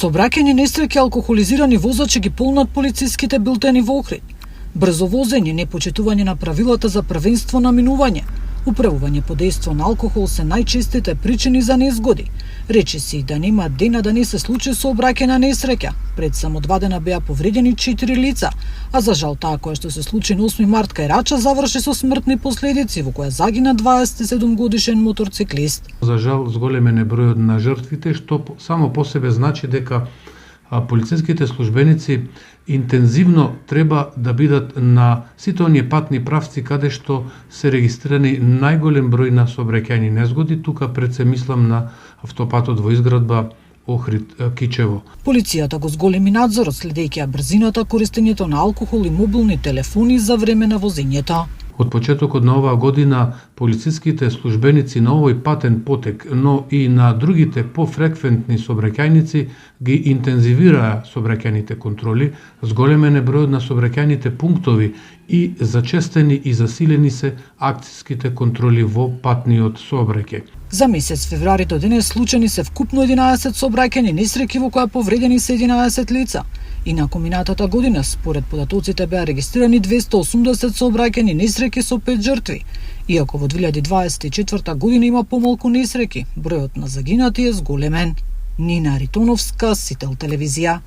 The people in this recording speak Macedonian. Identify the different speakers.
Speaker 1: Сообраќајни несреќи алкохолизирани возачи ги полнат полициските билтени во Охрид. Брзо возење, непочитување на правилата за првенство на минување, управување под дејство на алкохол се најчестите причини за незгоди. Речи се и да нема дена да не се случи сообраќајна несреќа. Пред само 2 дена беа повредени 4 лица, а за жал таа која што се случи на 8 март кај Рача заврши со смртни последици, во која загина 27 годишен моторциклист.
Speaker 2: За жал зголемен е бројот на жртвите, што само по себе значи дека полициските службеници интензивно треба да бидат на сите оние патни правци каде што се регистрирани најголем број на сообраќајни незгоди. Тука пред се мислам на автопатот во изградба Охрид-Кичево.
Speaker 1: Полицијата го зголеми надзорот следејќи ја брзината, користењето на алкохол и мобилни телефони за време на возењето.
Speaker 2: Од почетокот на оваа година, полициските службеници на овој патен потек, но и на другите пофреквентни сообраќајници ги интензивираа сообраќајните контроли, зголемен е бројот на сообраќајните пунктови и зачестени и засилени се акцијските контроли во патниот сообраќај.
Speaker 1: За месец февруари до денес случајни се вкупно 11 сообраќајни несреќи во која повредени се 11 лица. Инаку минатата година, според податоците, беа регистрирани 280 сообраќајни несреќи со 5 жртви. Иако во 2024 година има помалку несреќи, бројот на загинати е зголемен. Нина Ритоновска, Сител телевизија.